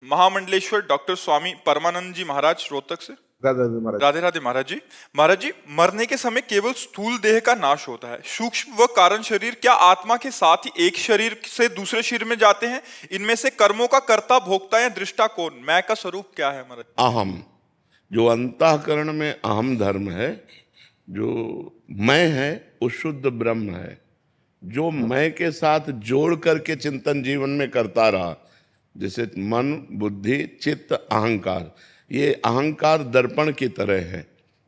महामंडलेश्वर doctor स्वामी परमानंद जी महाराज रोहतक से। राधे राधे महाराज। राधे राधे महाराज जी। महाराज जी, मरने के समय केवल स्थूल देह का नाश होता है, सूक्ष्म व कारण शरीर क्या आत्मा के साथ ही एक शरीर से दूसरे शरीर में जाते हैं? इनमें से कर्मों का कर्ता भोक्ता या दृष्टा कौन? मैं का स्वरूप क्या है महाराज? अहम, जो अंतःकरण में अहम धर्म है, जो मैं है वो शुद्ध ब्रह्म है। जो मैं के साथ जोड़ करके चिंतन जीवन में करता रहा, जैसे मन, बुद्धि, चित्त, अहंकार, ये अहंकार दर्पण की तरह है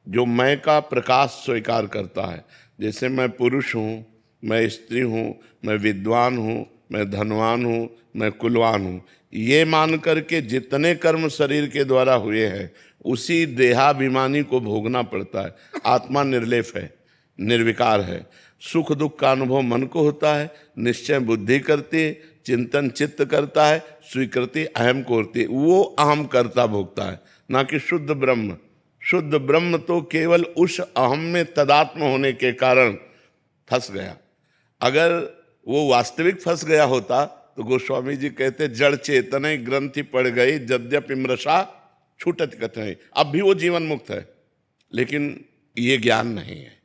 जो मैं का प्रकाश स्वीकार करता है। जैसे मैं पुरुष हूँ, मैं स्त्री हूँ, मैं विद्वान हूँ, मैं धनवान हूँ, मैं कुलवान हूँ, ये मान करके जितने कर्म शरीर के द्वारा हुए हैं उसी देहाभिमानी को भोगना पड़ता है। आत्मा निर्लेप है, निर्विकार है। सुख दुख का अनुभव मन को होता है, निश्चय बुद्धि करती है, चिंतन चित्त करता है, स्वीकृति अहम को होती है। वो अहम करता भोगता है, ना कि शुद्ध ब्रह्म। शुद्ध ब्रह्म तो केवल उस अहम में तदात्म होने के कारण फंस गया। अगर वो वास्तविक फंस गया होता तो गोस्वामी जी कहते जड़ चेतन ग्रंथि पड़ गई यद्यपि मृषा छूटत कथन। अब भी वो जीवन मुक्त है, लेकिन ये ज्ञान नहीं है।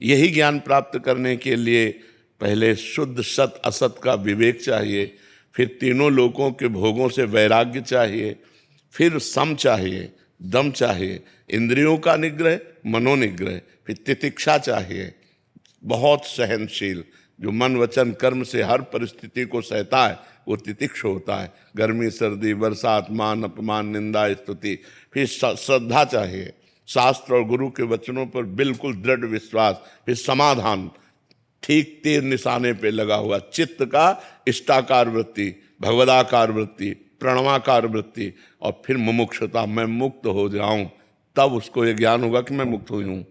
यही ज्ञान प्राप्त करने के लिए पहले शुद्ध सत असत का विवेक चाहिए, फिर तीनों लोकों के भोगों से वैराग्य चाहिए, फिर सम चाहिए, दम चाहिए, इंद्रियों का निग्रह, मनोनिग्रह, फिर तितिक्षा चाहिए, बहुत सहनशील, जो मन वचन कर्म से हर परिस्थिति को सहता है वो तितिक्ष होता है। गर्मी सर्दी बरसात मान अपमान निंदा स्तुति। फिर श्रद्धा चाहिए, शास्त्र और गुरु के वचनों पर बिल्कुल दृढ़ विश्वास। फिर समाधान, ठीक तीर निशाने पे लगा हुआ। चित्त का इष्टाकार वृत्ति, भगवदाकार वृत्ति, प्रणवाकार वृत्ति, और फिर मुमुक्षुता, मैं मुक्त हो जाऊं, तब उसको ये ज्ञान होगा कि मैं मुक्त हुई हूं।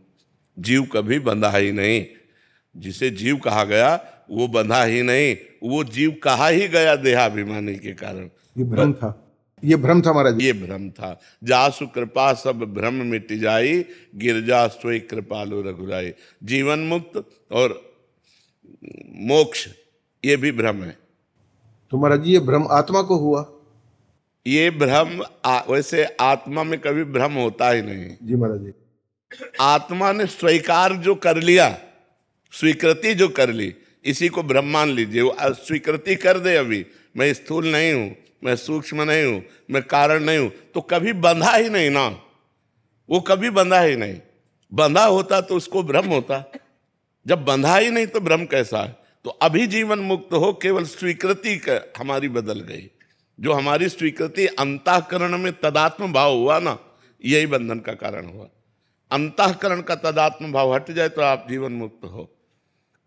जीव कभी बंधा ही नहीं। जिसे जीव कहा गया वो बंधा ही नहीं, वो जीव कहा ही गया देहाभिमानी के कारण। ये भ्रम था, ये भ्रम था महाराज। ये भ्रम था। जासु कृपा सब भ्रम मिट जाई, गिरजा सोई कृपालु रघुराई। जीवन मुक्त और मोक्ष ये भी भ्रम है। तो महाराज जी, ये भ्रम आत्मा को हुआ? ये भ्रम वैसे आत्मा में कभी भ्रम होता ही नहीं। जी महाराज जी। आत्मा ने स्वीकार जो कर लिया, स्वीकृति जो कर ली, इसी को भ्रम मान लीजिए। वो स्वीकृति कर दे, अभी मैं स्थूल नहीं हूं, मैं सूक्ष्म नहीं हूं, मैं कारण नहीं हूं, तो कभी बंधा ही नहीं ना। वो कभी बंधा ही नहीं। बंधा होता तो उसको भ्रम होता। जब बंधा ही नहीं तो भ्रम कैसा है? तो अभी जीवन मुक्त हो, केवल स्वीकृति हमारी बदल गई। जो हमारी स्वीकृति अंतःकरण में तदात्म भाव हुआ ना, यही बंधन का कारण हुआ। अंतःकरण का तदात्म भाव हट जाए तो आप जीवन मुक्त हो।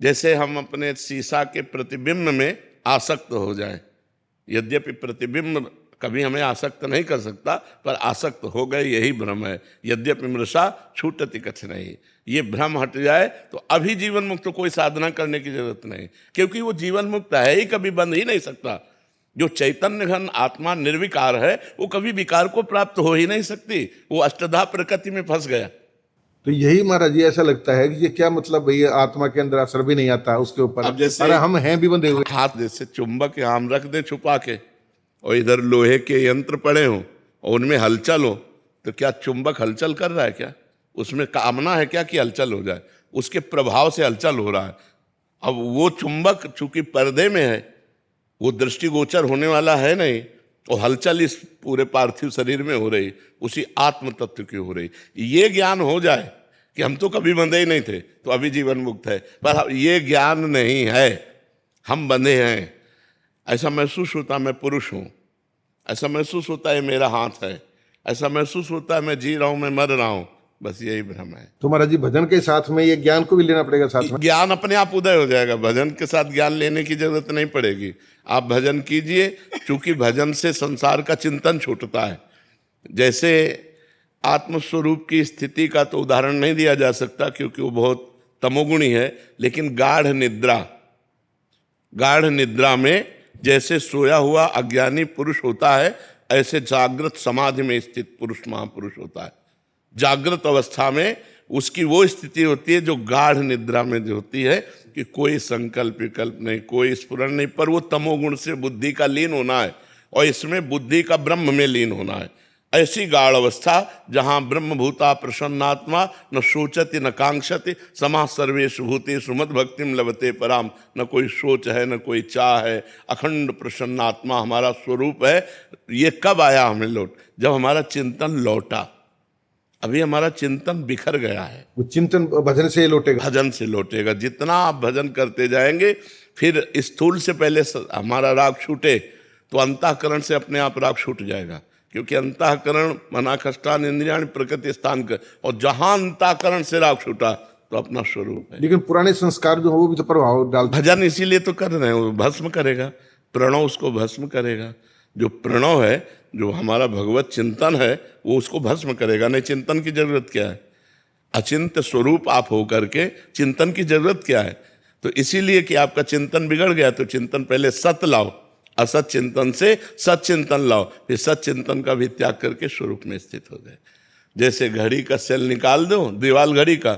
जैसे हम अपने शीशा के प्रतिबिंब में आसक्त हो जाए, यद्यपि प्रतिबिंब कभी हमें आसक्त नहीं कर सकता, पर आसक्त हो गए, यही भ्रम है। यद्यपि मृषा छूटति कछ नहीं। ये भ्रम हट जाए तो अभी जीवन मुक्त, कोई साधना करने की जरूरत नहीं, क्योंकि वो जीवन मुक्त है ही, कभी बंध ही नहीं सकता। जो चैतन्य घन आत्मा निर्विकार है वो कभी विकार को प्राप्त हो ही नहीं सकती। वो अष्टधा प्रकृति में फंस गया। तो यही महाराज जी ऐसा लगता है कि ये क्या मतलब भैया, आत्मा के अंदर असर भी नहीं आता उसके ऊपर। अब जैसे अरे हम हैं भी बंधे हुए। हाथ जैसे चुंबक हम रख दे छुपा के, और इधर लोहे के यंत्र पड़े हों और उनमें हलचल हो, तो क्या चुंबक हलचल कर रहा है? क्या उसमें कामना है क्या कि हलचल हो जाए? उसके प्रभाव से हलचल हो रहा है। अब वो चुंबक चूंकि पर्दे में है, वो दृष्टिगोचर होने वाला है नहीं, और हलचल इस पूरे पार्थिव शरीर में हो रही, उसी आत्म तत्व की हो रही। ये ज्ञान हो जाए कि हम तो कभी बंधे ही नहीं थे, तो अभी जीवन मुक्त है। पर ये ज्ञान नहीं है, हम बंधे हैं। ऐसा महसूस होता मैं पुरुष हूँ, ऐसा महसूस होता है मेरा हाथ है, ऐसा महसूस होता है मैं जी रहा हूँ, मैं मर रहा हूँ। बस यही भ्रम है। तो महाराज जी, भजन के साथ में ये ज्ञान को भी लेना पड़ेगा साथ में? ज्ञान अपने आप उदय हो जाएगा, भजन के साथ ज्ञान लेने की जरूरत नहीं पड़ेगी। आप भजन कीजिए, क्योंकि भजन से संसार का चिंतन छूटता है। जैसे आत्मस्वरूप की स्थिति का तो उदाहरण नहीं दिया जा सकता, क्योंकि वो बहुत तमोगुणी है, लेकिन गाढ़ निद्रा में जैसे सोया हुआ अज्ञानी पुरुष होता है, ऐसे जागृत समाधि में स्थित पुरुष महापुरुष होता है। जागृत अवस्था में उसकी वो स्थिति होती है जो गाढ़ निद्रा में जो होती है, कि कोई संकल्प विकल्प नहीं, कोई स्फुरण नहीं, पर वो तमोगुण से बुद्धि का लीन होना है। और इसमें बुद्धि का ब्रह्म में लीन होना है। ऐसी गाढ़ अवस्था जहां ब्रह्म भूता प्रसन्नात्मा न सोचति न कांक्षति समा सर्वेषु भूतेषु मद भक्तिम लभते पराम। न कोई सोच है न कोई चाह है, अखंड प्रसन्नात्मा हमारा स्वरूप है। ये कब आया हमें लौट? जब हमारा चिंतन लौटा। अभी हमारा चिंतन बिखर गया है। वो चिंतन भजन से ही लौटेगा। भजन से लौटेगा। जितना आप भजन करते जाएंगे, फिर स्थूल से पहले हमारा राग छूटे तो अंतःकरण से अपने आप राग छूट जाएगा, क्योंकि अंतःकरण मनाखष्टान इंद्रियाण प्रकृति स्थान कर, और जहां अंतःकरण से राग छूटा तो अपना स्वरूप है। लेकिन पुराने संस्कार जो हो वो भी तो प्रभाव डालते। भजन इसीलिए तो कर रहे हैं, वो भस्म करेगा, प्रणव उसको भस्म करेगा। जो प्रणव है, जो हमारा भगवत चिंतन है, वो उसको भस्म करेगा। नहीं, चिंतन की जरूरत क्या है? अचिंत्य स्वरूप आप हो करके चिंतन की जरूरत क्या है? तो इसीलिए कि आपका चिंतन बिगड़ गया, तो चिंतन पहले सत लाओ, असत चिंतन से सत चिंतन लाओ, फिर सत चिंतन का भी त्याग करके स्वरूप में स्थित हो गए। जैसे घड़ी का सेल निकाल दो, दीवाल घड़ी का,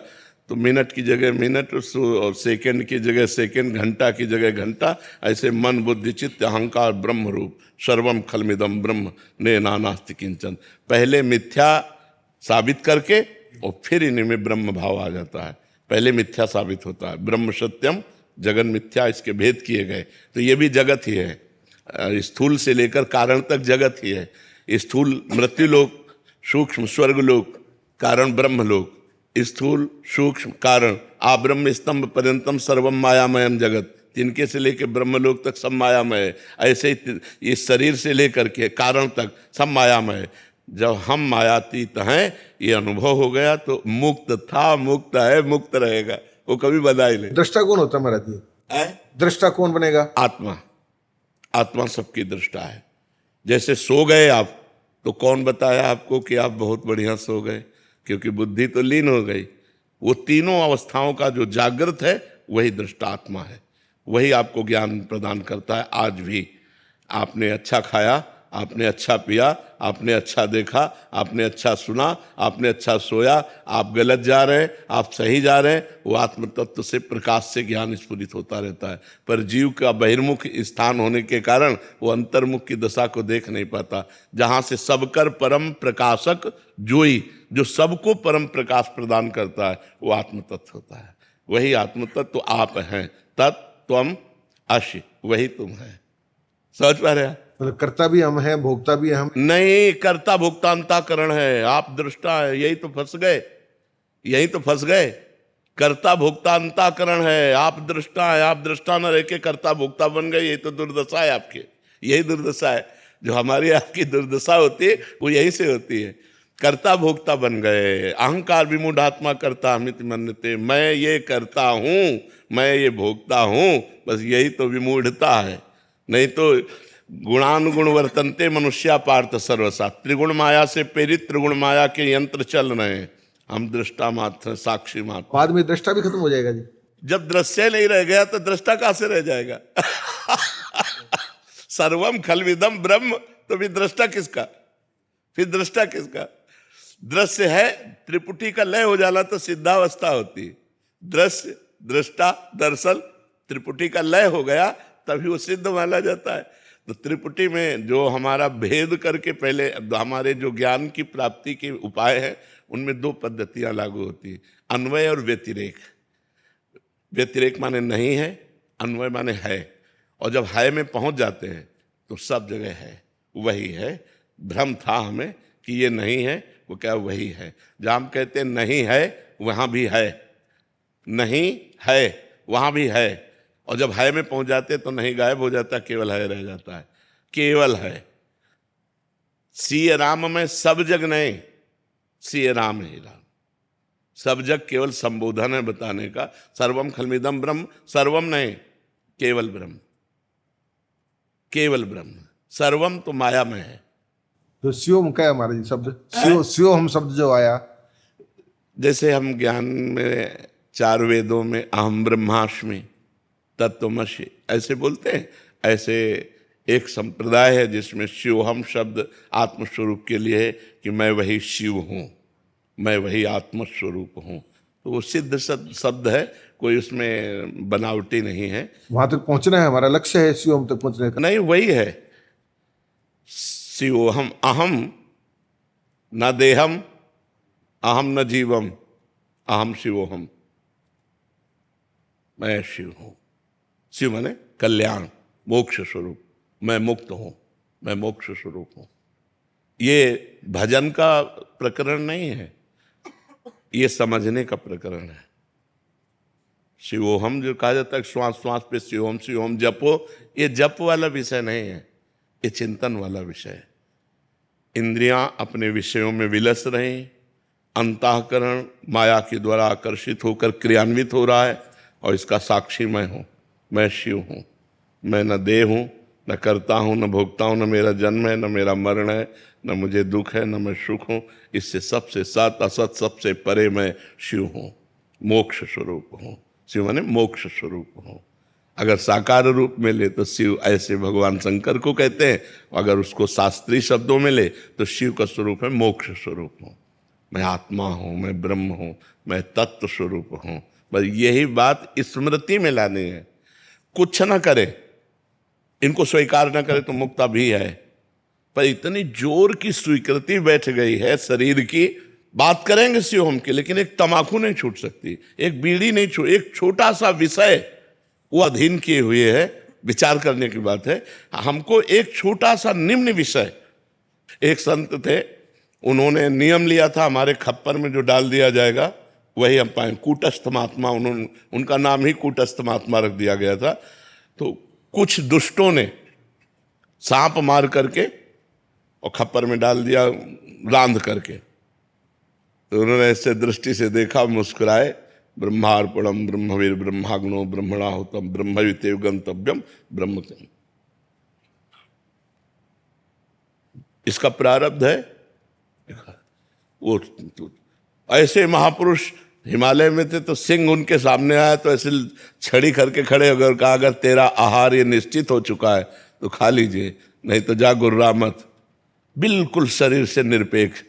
तो मिनट की जगह मिनट और सेकंड की जगह सेकंड, घंटा की जगह घंटा, ऐसे मन बुद्धि चित्त अहंकार ब्रह्म रूप सर्वम खलमिदम ब्रह्म ने नानास्ति किंचन। पहले मिथ्या साबित करके और फिर इन्हीं में ब्रह्म भाव आ जाता है। पहले मिथ्या साबित होता है, ब्रह्म सत्यम जगन मिथ्या, इसके भेद किए गए। तो ये भी जगत ही है, स्थूल से लेकर कारण तक जगत ही है। स्थूल मृत्युलोक, सूक्ष्म स्वर्गलोक, कारण ब्रह्मलोक, स्थूल सूक्ष्म कारण आ ब्रह्म स्तंभ पर्यंतम सर्वम मायामयम जगत। तिनके से लेकर ब्रह्मलोक तक सब मायामय है। ऐसे ही इस शरीर से लेकर के कारण तक सब मायामय है। जब हम मायातीत हैं, ये अनुभव हो गया तो मुक्त था, मुक्त है, मुक्त रहेगा, वो कभी बदल नहीं। दृष्टा कौन होता है महाराज जी? दृष्टा कौन बनेगा? आत्मा। आत्मा सबकी दृष्टा है। जैसे सो गए आप, तो कौन बताया आपको कि आप बहुत बढ़िया सो गए? क्योंकि बुद्धि तो लीन हो गई। वो तीनों अवस्थाओं का जो जागृत है, वही दृष्टा आत्मा है। वही आपको ज्ञान प्रदान करता है। आज भी आपने अच्छा खाया, आपने अच्छा पिया, आपने अच्छा देखा, आपने अच्छा सुना, आपने अच्छा सोया, आप गलत जा रहे हैं, आप सही जा रहे हैं, वो आत्म तत्व से प्रकाश से ज्ञान स्फुरित होता रहता है। पर जीव का बहिर्मुख स्थान होने के कारण वो अंतर्मुख की दशा को देख नहीं पाता। जहाँ से सबकर परम प्रकाशक जोई, जो सबको परम प्रकाश प्रदान करता है, वो आत्म तत्व होता है। वही आत्म तत्व आप हैं। तत्त्वम अश्य, वही तुम है। समझ पा रहे हैं? मतलब कर्ता भी हम हैं, भोक्ता भी हम नहीं, कर्ता भोक्ता अंतःकरण है, आप दृष्टा है। यही तो फंस गए, यही तो फंस गए। कर्ता भोक्ता अंतःकरण है, आप दृष्टा है। आप दृष्टा न रह के कर्ता भोक्ता बन गए, यही तो दुर्दशा है आपकी। यही दुर्दशा है। जो हमारी आपकी दुर्दशा होती है, वो यही से होती है। कर्ता भोक्ता बन गए। अहंकार विमूढ़ात्मा कर्ता अमित मन्यते। मैं ये करता हूं, मैं ये भोगता हूं, बस यही तो विमूढ़ता है। नहीं तो गुणानुगुण वर्तनते मनुष्या पार्थ सर्वसा। त्रिगुण माया से प्रेरित त्रिगुण माया के यंत्र चल रहे हैं। हम दृष्टा मात्र, साक्षी मात्र। बाद में दृष्टा भी खत्म हो जाएगा जी। जब दृश्य नहीं रह गया तो दृष्टा कहां से रह जाएगा? सर्वम खलविदम ब्रह्म, तो फिर दृष्टा किसका? फिर दृष्टा किसका? दृश्य है, त्रिपुटी का लय हो जाना तो सिद्धावस्था होती है। दृश्य, दृष्टा, दर्शन, त्रिपुटी का लय हो गया तभी वो सिद्ध माना जाता है। तो त्रिपुटी में जो हमारा भेद करके पहले हमारे जो ज्ञान की प्राप्ति के उपाय हैं, उनमें दो पद्धतियां लागू होती है, अन्वय और व्यतिरेक। व्यतिरेक माने नहीं है, अन्वय माने है। और जब है में पहुंच जाते हैं तो सब जगह है, वही है। भ्रम था हमें कि ये नहीं है, वो क्या वही है। जहाँ हम कहते हैं नहीं है, वहाँ भी है, नहीं है वहाँ भी है। और जब है में पहुंच जाते तो नहीं गायब हो जाता, केवल है रह जाता है। केवल है। सिय राम में सब जग नहीं, सिय राम ही राम। सब जग केवल संबोधन है बताने का। सर्वम खलमिदम ब्रह्म, सर्वम नहीं, केवल ब्रह्म, केवल ब्रह्म। सर्वम तो माया में है। तो शिवम क्या है हमारा जी शब्द? शिव हम शब्द जो आया, जैसे हम ज्ञान में 4 वेदों में अहम ब्रह्मास्मि तत्वमसि ऐसे बोलते हैं, ऐसे एक संप्रदाय है जिसमें शिवहम शब्द आत्मस्वरूप के लिए है कि मैं वही शिव हूँ, मैं वही आत्मस्वरूप हूँ। तो वो सिद्ध शब्द है, कोई उसमें बनावटी नहीं है। वहां तक पहुंचना है, हमारा लक्ष्य है शिवम तक पहुंचने का। नहीं, वही है, शिवोहम अहम न देहम अहम न जीवम अहम शिवोहम, मैं शिव हूं। शिव माने कल्याण, मोक्ष स्वरूप, मैं मुक्त हूं, मैं मोक्ष स्वरूप हूं। ये भजन का प्रकरण नहीं है, ये समझने का प्रकरण है। शिवोहम जो कहा जाता है, श्वास श्वास पे शिवोहम शिवोहम जपो, ये जप वाला विषय नहीं है, ये चिंतन वाला विषय है। इंद्रियां अपने विषयों में विलस रही, अंतःकरण माया के द्वारा आकर्षित होकर क्रियान्वित हो रहा है, और इसका साक्षी मैं हूं, मैं शिव हूं। मैं न देह हूं, न करता हूं, न भोगता हूं, न मेरा जन्म है, न मेरा मरण है, न मुझे दुख है, न मैं सुख हूं। इससे सबसे सत असत सबसे परे मैं शिव हूं, मोक्ष स्वरूप हूं। शिव माने मोक्ष स्वरूप हूं। अगर साकार रूप में ले तो शिव ऐसे भगवान शंकर को कहते हैं, अगर उसको शास्त्रीय शब्दों में ले तो शिव का स्वरूप है मोक्ष स्वरूप हूं। मैं आत्मा हूं, मैं ब्रह्म हूं, मैं तत्व स्वरूप हूं। बस यही बात स्मृति में लानी है। कुछ ना करे, इनको स्वीकार ना करे तो मुक्ता भी है, पर इतनी जोर की स्वीकृति बैठ गई है शरीर की। बात करेंगे शिवम की, लेकिन एक तमाकू नहीं छूट सकती, एक बीड़ी नहीं छूट, एक छोटा सा विषय वो अधीन किए हुए है। विचार करने की बात है। हमको एक छोटा सा निम्न विषय, एक संत थे, उन्होंने नियम लिया था हमारे खप्पर में जो डाल दिया जाएगा वही हम पाए। कूटस्थ महात्मा, उन्होंने उनका नाम ही कूटस्थ महात्मा रख दिया गया था। तो कुछ दुष्टों ने सांप मार करके और खप्पर में डाल दिया रांध करके। तो उन्होंने ऐसे दृष्टि से देखा, मुस्कुराए, ब्रह्मार्पणम ब्रह्मवीर ब्रह्माग्नो ब्रह्मणाहुतम ब्रह्मवितेव गंतव्यम ब्रह्म। इसका प्रारब्ध है। वो ऐसे महापुरुष हिमालय में थे, तो सिंह उनके सामने आया तो ऐसे छड़ी करके खड़े होकर कहा, अगर तेरा आहार ये निश्चित हो चुका है तो खा लीजिए, नहीं तो जा गुर्रा मत। बिल्कुल शरीर से निरपेक्ष।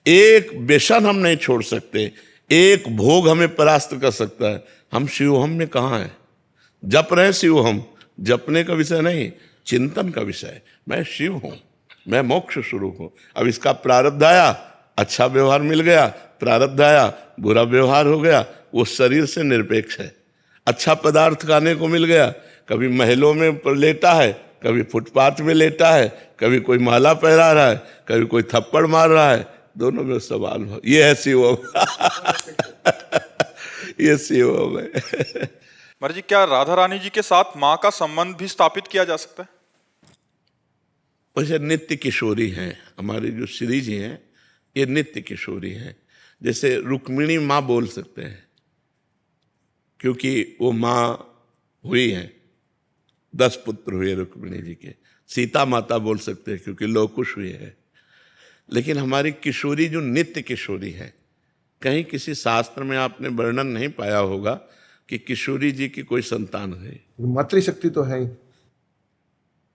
एक व्यसन हम नहीं छोड़ सकते, एक भोग हमें परास्त कर सकता है। हम शिवोहम में कहाँ हैं? जप रहे शिवोहम, जपने का विषय नहीं, चिंतन का विषय है। मैं शिव हूं, मैं मोक्ष स्वरूप हूं। अब इसका प्रारब्ध आया, अच्छा व्यवहार मिल गया, प्रारब्ध आया, बुरा व्यवहार हो गया, वो शरीर से निरपेक्ष है। अच्छा पदार्थ खाने को मिल गया, कभी महलों में लेटा है, कभी फुटपाथ में लेटा है, कभी कोई माला पहरा रहा है, कभी कोई थप्पड़ मार रहा है, दोनों में सवाल हो। ये है शिवोम। ये शिवोम है। महाराज जी, क्या राधा रानी जी के साथ माँ का संबंध भी स्थापित किया जा सकता है? वैसे नित्य किशोरी हैं हमारी जो श्री जी हैं, ये नित्य किशोरी हैं। जैसे रुक्मिणी माँ बोल सकते हैं क्योंकि वो माँ हुई हैं, 10 पुत्र हुए रुक्मिणी जी के। सीता माता बोल सकते हैं क्योंकि लवकुश हुए हैं। लेकिन हमारी किशोरी जो नित्य किशोरी है, कहीं किसी शास्त्र में आपने वर्णन नहीं पाया होगा कि किशोरी जी की कोई संतान है। मातृशक्ति तो है ही।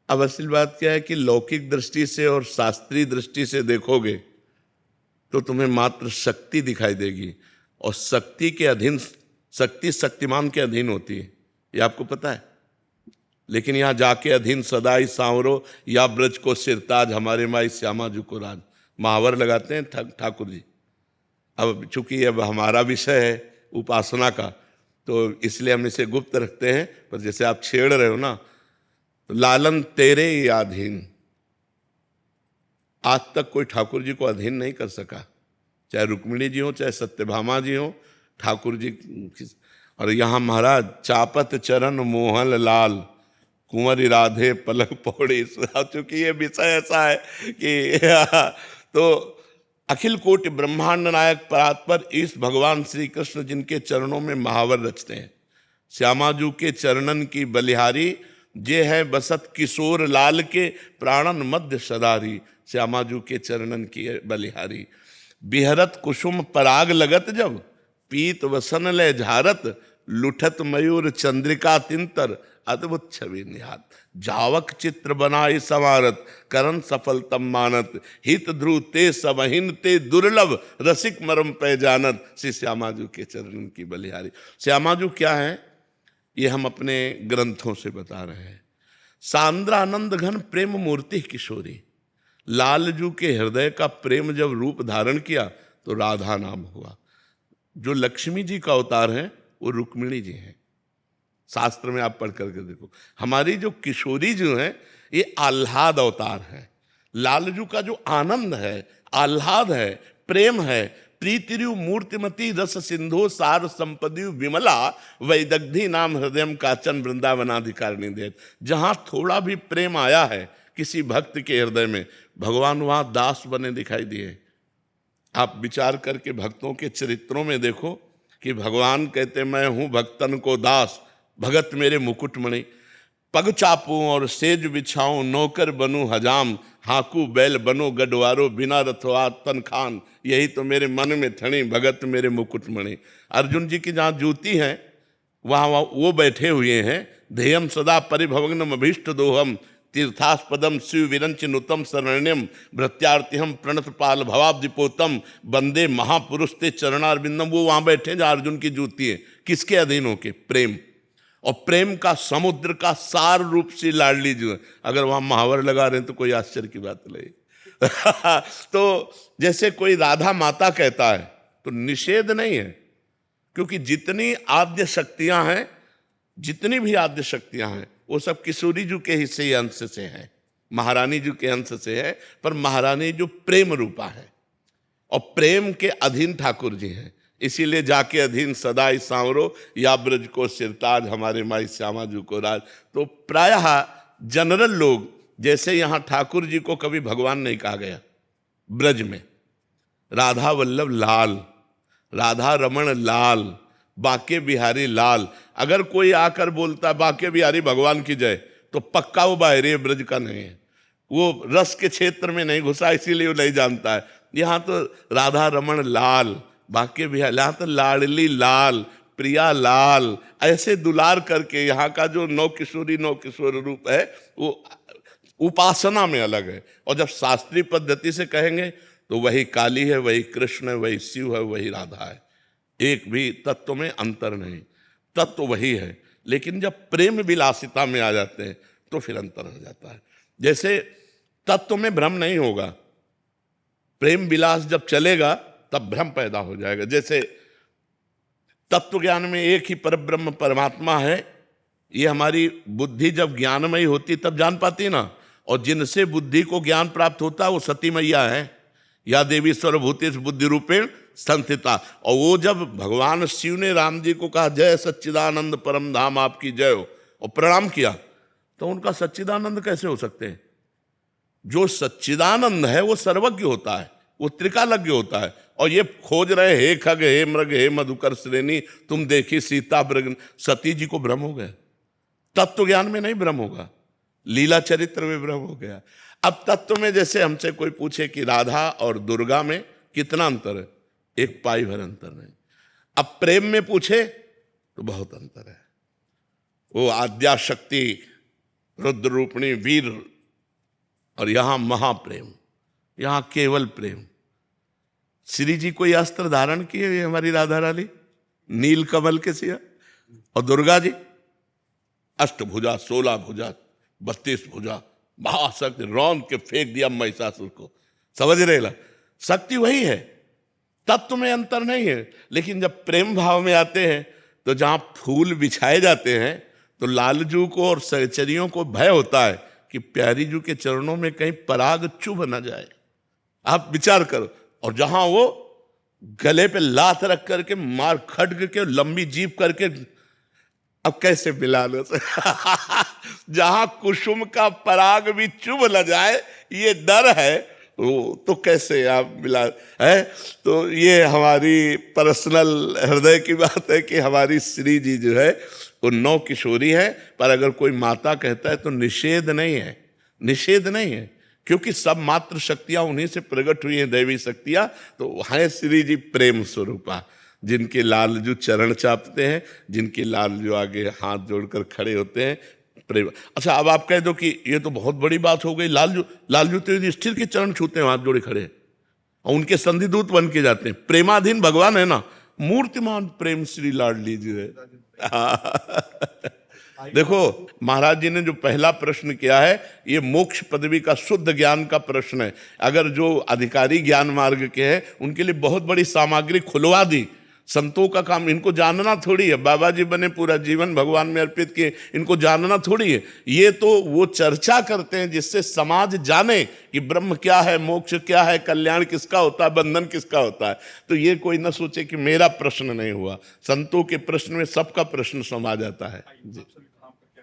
अब असल बात क्या है कि लौकिक दृष्टि से और शास्त्रीय दृष्टि से देखोगे तो तुम्हें मात्र शक्ति दिखाई देगी, और शक्ति के अधीन, शक्ति शक्तिमान के अधीन होती है, ये आपको पता है। लेकिन यहाँ जाके अधीन सदाई सांवरो या ब्रज को सिरताज, हमारे माई श्यामा जी को राज, महावर लगाते हैं ठाकुर जी। अब चूंकि अब हमारा विषय है उपासना का, तो इसलिए हम इसे गुप्त रखते हैं। पर जैसे आप छेड़ रहे हो ना, तो लालन तेरे ही अधीन, आज तक कोई ठाकुर जी को अधीन नहीं कर सका, चाहे रुक्मिणी जी हो, चाहे सत्यभामा जी हो, ठाकुर जी। और यहाँ महाराज चापत चरण मोहन लाल, कुंवर राधे पलक पौड़ी। चूंकि ये विषय ऐसा है कि तो अखिल कोटि ब्रह्मांड नायक परात्पर इस भगवान श्री कृष्ण जिनके चरणों में महावर रचते हैं, श्यामाजू के चरणन की बलिहारी, जे है बसत किशोर लाल के प्राणन मध्य सदारी। श्यामाजू के चरणन की बलिहारी, बिहरत कुसुम पराग लगत जब, पीत वसन ले झारत, लुठत मयूर चंद्रिका तिंतर, अद्भुत छवि निहात, जावक चित्र बनाई संवारत, करण सफलतम मानत, हित ध्रुव ते सबहिन ते दुर्लभ, रसिक मरम पे जानत। श्री श्यामाजू के चरणन की बलिहारी। श्यामाजू क्या है ये हम अपने ग्रंथों से बता रहे हैं। सांद्रानंद घन प्रेम मूर्ति किशोरी, लालजू के हृदय का प्रेम जब रूप धारण किया तो राधा नाम हुआ। जो लक्ष्मी जी का अवतार है वो रुक्मिणी जी हैं। शास्त्र में आप पढ़ करके देखो, हमारी जो किशोरी जो है ये आह्लाद अवतार है। लालजू का जो आनंद है, आह्लाद है, प्रेम है, प्रीतिरु मूर्तिमती रस सिंधु सार संपदि विमला वैदग्धि नाम हृदयम काचन वृंदावनाधिकारिणी देत। जहां थोड़ा भी प्रेम आया है किसी भक्त के हृदय में, भगवान वहां दास बने दिखाई दिए। आप विचार करके भक्तों के चरित्रों में देखो कि भगवान कहते मैं हूं भक्तन को दास, भगत मेरे मुकुटमणि, पग चापूं और सेज बिछाऊं, नौकर बनूं हजाम, हाकू बैल बनो गडवारो, बिना रथवा तन खान, यही तो मेरे मन में थणी, भगत मेरे मुकुटमणि। अर्जुन जी की जहाँ जूती है वहाँ वो बैठे हुए हैं। ध्येयम सदा परिभवग्नम अभीष्ट दोहम, तीर्थास्पदम शिव विरंच नुतम शरण्यम, भृत्यार्तिहम प्रणत पाल भवाब्दिपोतम, वंदे महापुरुष ते चरणारविंदम। वो वहाँ बैठे जहाँ अर्जुन की जूती है। किसके अधीन होके? प्रेम। और प्रेम का समुद्र का सार रूप से लाडली जो है, अगर वहाँ महावर लगा रहे हैं तो कोई आश्चर्य की बात नहीं। तो जैसे कोई राधा माता कहता है तो निषेध नहीं है, क्योंकि जितनी आद्य शक्तियां हैं, जितनी भी आद्य शक्तियां हैं वो सब किशोरी जी के हिस्से अंश से है, महारानी जी के अंश से है। पर महारानी जो प्रेम रूपा है और प्रेम के अधीन ठाकुर जी हैं, इसीलिए जाके अधीन सदाई सांवरो, या ब्रज को सिरताज, हमारे माई श्यामा जी को राज। तो प्रायः जनरल लोग, जैसे यहाँ ठाकुर जी को कभी भगवान नहीं कहा गया ब्रज में, राधा वल्लभ लाल, राधा रमण लाल, बाके बिहारी लाल। अगर कोई आकर बोलता बाके बिहारी भगवान की जय, तो पक्का वो बाहरी ब्रज का नहीं है, वो रस के क्षेत्र में नहीं घुसा, इसीलिए वो नहीं जानता है। यहाँ तो राधा रमण लाल, बाके बिहारी, यहाँ तो लाडली लाल, प्रिया लाल, ऐसे दुलार करके यहाँ का जो नौ किशोर रूप है वो उपासना में अलग है। और जब शास्त्रीय पद्धति से कहेंगे तो वही काली है, वही कृष्ण है, वही शिव है, वही राधा है। एक भी तत्व में अंतर नहीं, तत्व वही है। लेकिन जब प्रेम विलासिता में आ जाते हैं तो फिर अंतर हो जाता है। जैसे तत्व में भ्रम नहीं होगा, प्रेम विलास जब चलेगा तब भ्रम पैदा हो जाएगा। जैसे तत्व ज्ञान में एक ही परब्रह्म परमात्मा है, ये हमारी बुद्धि जब ज्ञानमयी होती तब जान पाती ना। और जिनसे बुद्धि को ज्ञान प्राप्त होता है वो सती मैया है, या देवी सर्वभूतेषु बुद्धि रूपेण संस्थिता। और वो जब भगवान शिव ने राम जी को कहा जय सच्चिदानंद परम धाम आपकी जय हो, और प्रणाम किया, तो उनका सच्चिदानंद कैसे हो सकते हैं? जो सच्चिदानंद है वो सर्वज्ञ होता है, वो त्रिकालज्ञ होता है। और ये खोज रहे हे खग हे मृग हे मधुकर श्रेणी, तुम देखी सीता मृग, सती जी को भ्रम हो गया। तत्व ज्ञान में नहीं भ्रम होगा, लीला चरित्र में भ्रम हो गया। अब तत्व में जैसे हमसे कोई पूछे कि राधा और दुर्गा में कितना अंतर है, एक पाई भर अंतर नहीं। अब प्रेम में पूछे तो बहुत अंतर है। वो आद्या शक्ति रुद्र रूपिणी वीर, और यहां महाप्रेम, यहां केवल प्रेम। श्री जी कोई अस्त्र धारण किए हमारी राधा रानी, नील कमल के सिया। और दुर्गा जी अष्टभुजा, 16 भुजा, 32 भुजा, महाशक्ति, रौंद के फेंक दिया महिषासुर को। समझ रहे ला, शक्ति वही है, तत्व में अंतर नहीं है। लेकिन जब प्रेम भाव में आते हैं तो जहां फूल बिछाए जाते हैं तो लालजू को और सहचरियों को भय होता है कि प्यारी जू के चरणों में कहीं पराग चुभ न जाए। आप विचार करो। और जहां वो गले पे लात रख करके मार खड्ग के लंबी जीप करके, अब कैसे मिला लो जहां कुसुम का पराग भी चुभ न जाए ये डर है, वो तो कैसे आप मिला है। तो ये हमारी पर्सनल हृदय की बात है कि हमारी श्री जी जो है वो 9 किशोरी है। पर अगर कोई माता कहता है तो निषेध नहीं है, निषेध नहीं है, क्योंकि सब मात्र शक्तियां उन्हीं से प्रकट हुई हैं, दैवी शक्तियां। तो है श्री जी प्रेम स्वरूपा, जिनके लालजू चरण चापते हैं, जिनके लालजू आगे हाथ जोड़कर खड़े होते हैं, प्रेम। अच्छा, अब आप कह दो कि ये तो बहुत बड़ी बात हो गई, लालजू तो युधिष्ठिर के चरण छूते हैं, हाथ जोड़े खड़े, और उनके संधिदूत बन के जाते हैं। प्रेमाधीन भगवान है ना, मूर्तिमान प्रेम श्री लाडली जी है। देखो महाराज जी ने जो पहला प्रश्न किया है ये मोक्ष पदवी का शुद्ध ज्ञान का प्रश्न है। अगर जो अधिकारी ज्ञान मार्ग के हैं उनके लिए बहुत बड़ी सामग्री खुलवा दी। संतों का काम इनको जानना थोड़ी है, बाबा जी बने पूरा जीवन भगवान में अर्पित किए, इनको जानना थोड़ी है। ये तो वो चर्चा करते हैं जिससे समाज जाने कि ब्रह्म क्या है, मोक्ष क्या है, कल्याण किसका होता है, बंधन किसका होता है। तो ये कोई ना सोचे कि मेरा प्रश्न नहीं हुआ, संतों के प्रश्न में सबका प्रश्न समा जाता है जी।